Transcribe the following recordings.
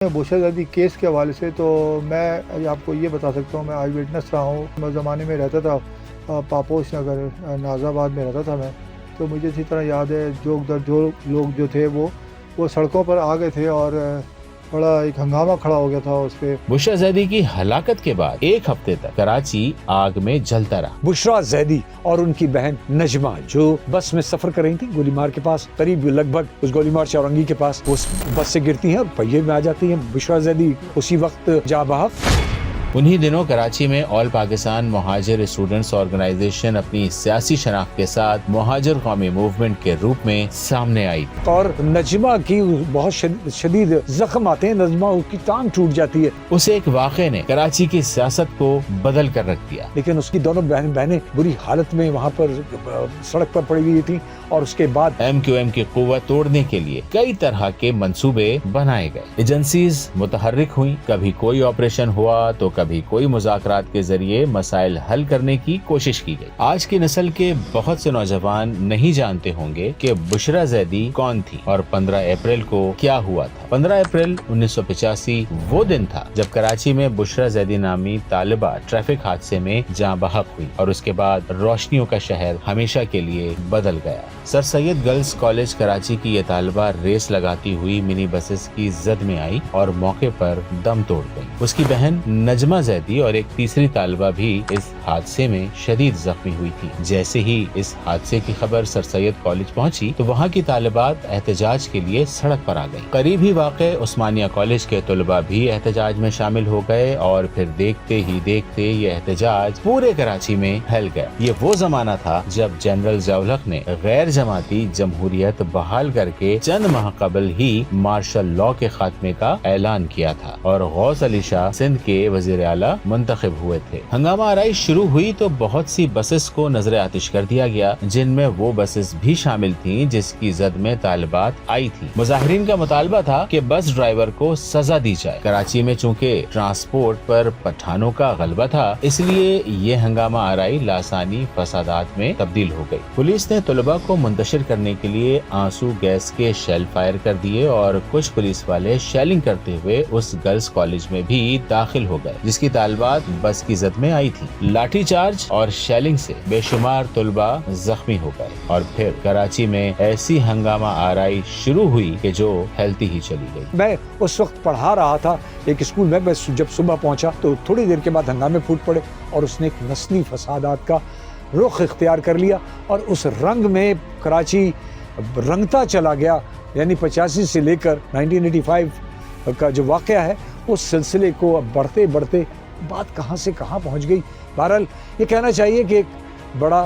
Bushra Zaidi case के हवाले से तो मैं आपको ये बता सकता हूँ, मैं आई विटनेस रहा हूँ। मैं ज़माने में रहता था पापोश नगर नाज़ाबाद में रहता था मैं, तो मुझे इसी तरह याद है जो लोग जो थे वो सड़कों पर आ गए थे और बड़ा एक हंगामा खड़ा हो गया था उस पे। बुशरा ज़ैदी की हलाकत के बाद एक हफ्ते तक कराची आग में जलता रहा। बुशरा ज़ैदी और उनकी बहन नजमा जो बस में सफर कर रही थी गोलीमार के पास, करीब लगभग उस गोलीमार चौरंगी के पास उस बस से गिरती हैं और पहिए में आ जाती हैं। बुशरा ज़ैदी उसी वक्त जा बहक। उन्हीं दिनों कराची में ऑल पाकिस्तान मुहाजिर स्टूडेंट्स ऑर्गेनाइजेशन अपनी सियासी शनाख्त के साथ मुहाजिर कौमी मूवमेंट के रूप में सामने आई और नजमा की बहुत शदीद जख्म आते हैं, नजमा की टांग टूट जाती है। उस एक वाक़े ने कराची की सियासत को बदल कर रख दिया, लेकिन उसकी दोनों बहनें बुरी हालत में वहाँ पर सड़क पर पड़ी हुई थी और उसके बाद MQM की कुव्वत तोड़ने के लिए कई तरह के मंसूबे बनाए गए। एजेंसीज मुतहर्रिक हुई, कभी कोई ऑपरेशन हुआ तो कभी कोई मुज़ाकरात के जरिए मसाइल हल करने की कोशिश की गई। आज की नस्ल के बहुत से नौजवान नहीं जानते होंगे कि बुशरा ज़ैदी कौन थी और 15 अप्रैल को क्या हुआ था। 15 अप्रैल 1985 वो दिन था जब कराची में बुशरा ज़ैदी नामी तालिबा ट्रैफिक हादसे में जान बहक हुई और उसके बाद रोशनियों का शहर हमेशा के लिए बदल गया। Sir Syed girls college Karachi की ये तालिबा रेस लगाती हुई मिनी बसेस की जद में आई और मौके पर दम तोड़ गई। उसकी बहन नजमा ज़ैदी और एक तीसरी तालिबा भी इस हादसे में शदीद जख्मी हुई थी। जैसे ही इस हादसे की खबर सर सैयद कॉलेज पहुंची तो वहाँ की तालिबात एहतजाज के लिए सड़क पर आ गई। करीब ही वाक़े उस्मानिया कॉलेज के तलबा भी एहतजाज में शामिल हो गए और फिर देखते ही देखते ये एहतजाज पूरे कराची में फैल गया। ये वो जमाना था जब जनरल ज़िया-उल-हक ने गैर जमाती जमहूरियत बहाल करके चंद माह कबल ही मार्शल लॉ के खात्मे का ऐलान किया था और गौस अली शाह सिंध के वजीर आला मुंतखब हुए थे। हंगामा आराई शुरू हुई तो बहुत सी बसेस को नजर आतिश कर दिया गया, जिनमें वो बसेस भी शामिल थीं जिसकी जद में तालिबात आई थी। मुजाहिरीन का मुतालबा था कि बस ड्राइवर को सजा दी जाए। कराची में चूँकि ट्रांसपोर्ट पर पठानों का गलबा था, इसलिए ये हंगामा आराई लासानी फसादात में तब्दील हो गई। पुलिस ने तलबा को मुंतशिर करने के लिए आंसू गैस के शेल फायर कर दिए और कुछ पुलिस वाले शेलिंग करते हुए उस गर्ल्स कॉलेज में भी दाखिल हो गए जिसकी तालिबात बस की जद में आई थी। लाठी चार्ज और शेलिंग से बेशुमार तलबा जख्मी हो गए और फिर कराची में ऐसी हंगामा आराई शुरू हुई कि जो फैलती ही चली गई। मैं उस वक्त पढ़ा रहा था एक स्कूल में। मैं जब सुबह पहुंचा तो थोड़ी देर के बाद हंगामे फूट पड़े और उसने एक नस्ली फसादात का रुख इख्तियार कर लिया और उस रंग में कराची रंगता चला गया। यानी 85 से लेकर 1985 का जो वाक़या है उस सिलसिले को अब बढ़ते बढ़ते बात कहाँ से कहाँ पहुँच गई। बहरहाल ये कहना चाहिए कि एक बड़ा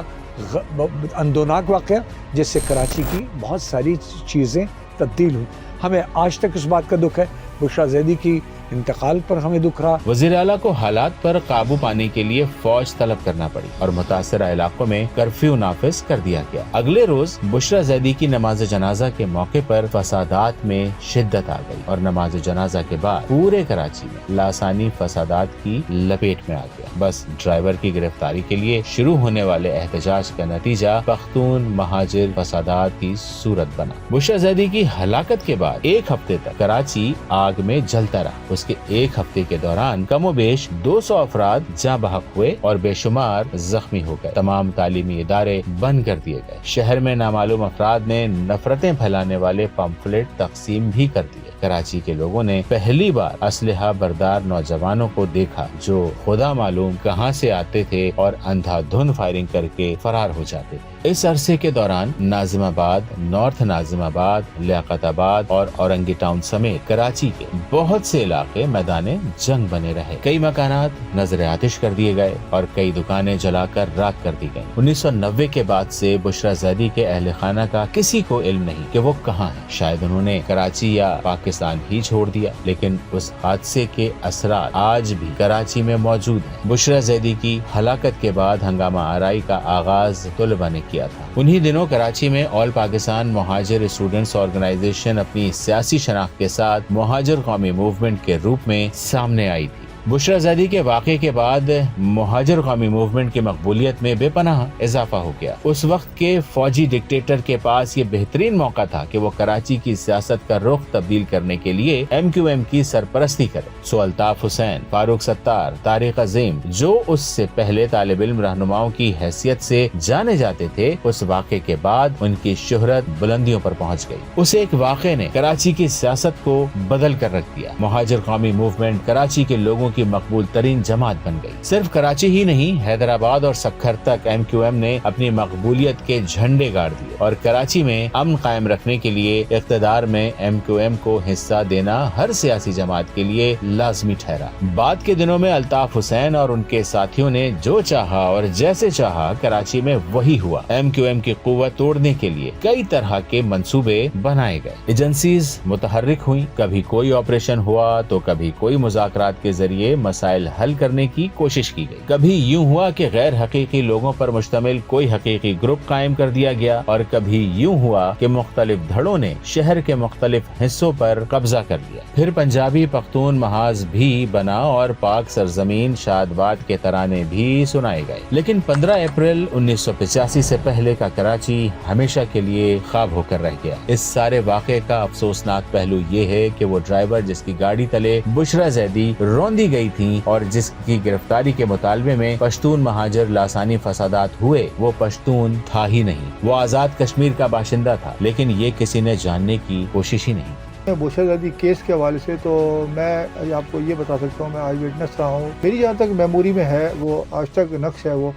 अंदोनाक वाक़या जिससे कराची की बहुत सारी चीज़ें तब्दील हुई। हमें आज तक इस बात का दुख है, बुशरा ज़ैदी की इंतकाल पर हमें दुख रहा। वज़ीर आला को हालात पर काबू पाने के लिए फौज तलब करना पड़ी और मुतासरा इलाकों में कर्फ्यू नाफिज कर दिया गया। अगले रोज बुशरा ज़ैदी की नमाज जनाजा के मौके पर फसादात में शिद्दत आ गई और नमाज जनाजा के बाद पूरे कराची में लासानी फसादात की लपेट में आ गया। बस ड्राइवर की गिरफ्तारी के लिए शुरू होने वाले एहतजाज का नतीजा पख्तून महाजिर फसादात की सूरत बना। बुशरा ज़ैदी की हलाकत के बाद एक हफ्ते तक कराची आग में जलता रहा। उसके एक हफ्ते के दौरान कमोबेश 200 अफराद जाँ बहक हुए और बेशुमार जख्मी हो गए। तमाम तालीमी इदारे बंद कर दिए गए। शहर में नामालूम अफराद ने नफरतें फैलाने वाले पंफलेट तकसीम भी कर दिए। कराची के लोगों ने पहली बार असलहा बरदार नौजवानों को देखा जो खुदा मालूम कहां से आते थे और अंधाधुंध फायरिंग करके फरार हो जाते थे। इस अरसे के दौरान नाजिमाबाद, नॉर्थ नाजिमाबाद, लियाकताबाद और औरंगी टाउन समेत कराची के बहुत से इलाके मैदाने जंग बने रहे। कई मकानात नजर आतिश कर दिए गए और कई दुकानें जलाकर राख कर दी गयी। 1990 के बाद से बुशरा ज़ैदी के अहले खाना का किसी को इल्म नहीं कि वो कहाँ है। शायद उन्होंने कराची या पाकिस्तान ही छोड़ दिया, लेकिन उस हादसे के असरार आज भी कराची में मौजूद है। बुशरा ज़ैदी की हलाकत के बाद हंगामा आराई का आगाज तलबा ने किया था। उन्हीं दिनों कराची में ऑल पाकिस्तान मुहाजिर स्टूडेंट्स ऑर्गेनाइजेशन अपनी सियासी शनाख्त के साथ मुहाजिर कौमी मूवमेंट के रूप में सामने आई थी। बुशरा ज़ैदी के वाक़े के बाद मुहाजिर कौमी मूवमेंट की मकबूलियत में बेपनाह इजाफा हो गया। उस वक्त के फौजी डिक्टेटर के पास ये बेहतरीन मौका था कि वो कराची की सियासत का रुख तब्दील करने के लिए MQM की सरपरस्ती करे। सो अल्ताफ हुसैन, फारूक सत्तार, तारिक अजीम, जो उससे पहले तालिब इल्म रहनुमाओं की हैसियत से जाने जाते थे, उस वाक़े के बाद उनकी शोहरत बुलंदियों पर पहुंच गई। उस एक वाक़े ने कराची की सियासत को बदल कर रख दिया। मुहाजिर कौमी मूवमेंट कराची के लोगों की मकबूल तरीन जमात बन गई। सिर्फ कराची ही नहीं, हैदराबाद और सक्खर तक MQM ने अपनी मकबूलियत के झंडे गाड़ दिए और कराची में अमन कायम रखने के लिए इक़्तिदार में MQM को हिस्सा देना हर सियासी जमात के लिए लाजमी ठहरा। बाद के दिनों में अल्ताफ हुसैन और उनके साथियों ने जो चाहा और जैसे चाहा कराची में वही हुआ। MQM की कुव्वत तोड़ने के लिए कई तरह के मंसूबे बनाए गए। एजेंसीज मुतहर्रिक हुई, कभी कोई ऑपरेशन हुआ तो कभी कोई मुज़ाकरात के जरिए मसाइल हल करने की कोशिश की गई। कभी यूं हुआ कि गैर हकीकी लोगों पर मुश्तमिल कोई हकीकी ग्रुप कायम कर दिया गया और कभी यूं हुआ कि मुख्तलिफ धड़ों ने शहर के मुख्तलिफ हिस्सों पर कब्जा कर लिया। फिर पंजाबी पख्तून महाज भी बना और पाक सरजमीन शादबाद के तराने भी सुनाए गए। लेकिन 15 अप्रैल 1985 से पहले का कराची हमेशा के लिए ख्वाब होकर रह गया। इस सारे वाक़े का अफसोसनाक पहलू ये है कि वो ड्राइवर जिसकी गाड़ी तले बुशरा ज़ैदी रौंदी गई थी और जिसकी गिरफ्तारी के मुतालबे में पश्तून महाजर लासानी फसादात हुए, वो पश्तून था ही नहीं। वो आज़ाद कश्मीर का बाशिंदा था, लेकिन ये किसी ने जानने की कोशिश ही नहीं। बुशरा ज़ैदी केस के हवाले से तो मैं आपको ये बता सकता हूँ, मैं आई विटनेस रहा हूँ। मेरी जहाँ तक मेमोरी में है, वो आज तक नक्श है वो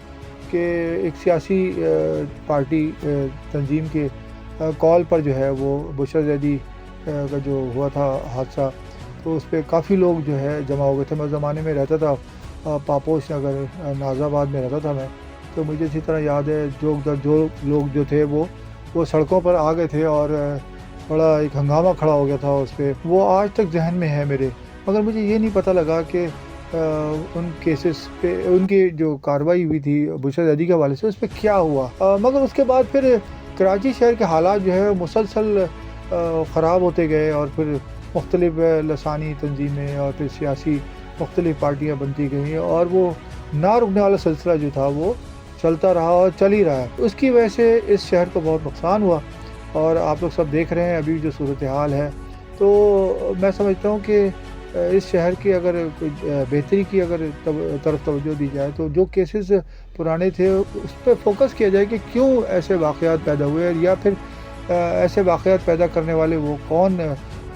कि एक सियासी पार्टी तंजीम के कॉल पर जो है वो बुशरा ज़ैदी का जो हुआ था हादसा, तो उस पर काफ़ी लोग जो है जमा हो गए थे। मैं उस ज़माने में रहता था पापोश नगर नाज़ाबाद में रहता था मैं, तो मुझे इसी तरह याद है जो लोग जो थे वो सड़कों पर आ गए थे और बड़ा एक हंगामा खड़ा हो गया था उस पर। वो आज तक जहन में है मेरे, मगर मुझे ये नहीं पता लगा कि उन केसेस पे उनकी जो कार्रवाई हुई थी बुशरा ज़ैदी के हवाले से, उस पर क्या हुआ। मगर उसके बाद फिर कराची शहर के हालात जो है मुसलसल ख़राब होते गए और फिर मुख्तलिफ लसानी तंजीमें और फिर सियासी मुख्तलिफ पार्टियाँ बनती गईं और वो ना रुकने वाला सिलसिला जो था वो चलता रहा और चल ही रहा है। उसकी वजह से इस शहर को बहुत नुकसान हुआ और आप लोग सब देख रहे हैं अभी जो सूरत हाल है। तो मैं समझता हूँ कि इस शहर की अगर बेहतरी की अगर तरफ तवज्जो दी जाए तो जो केसेस पुराने थे उस पर फोकस किया जाए कि क्यों ऐसे वाक़यात पैदा हुए या फिर ऐसे वाक़यात पैदा करने वाले वो कौन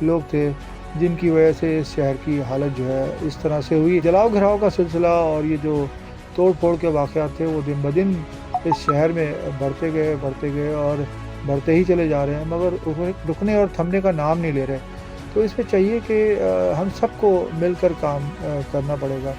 लोग थे जिनकी वजह से इस शहर की हालत जो है इस तरह से हुई। जलाओ घराव का सिलसिला और ये जो तोड़ फोड़ के वाक़यात थे वो दिन ब दिन इस शहर में बढ़ते गए और बढ़ते ही चले जा रहे हैं, मगर रुकने और थमने का नाम नहीं ले रहे। तो इस पर चाहिए कि हम सबको मिलकर काम करना पड़ेगा।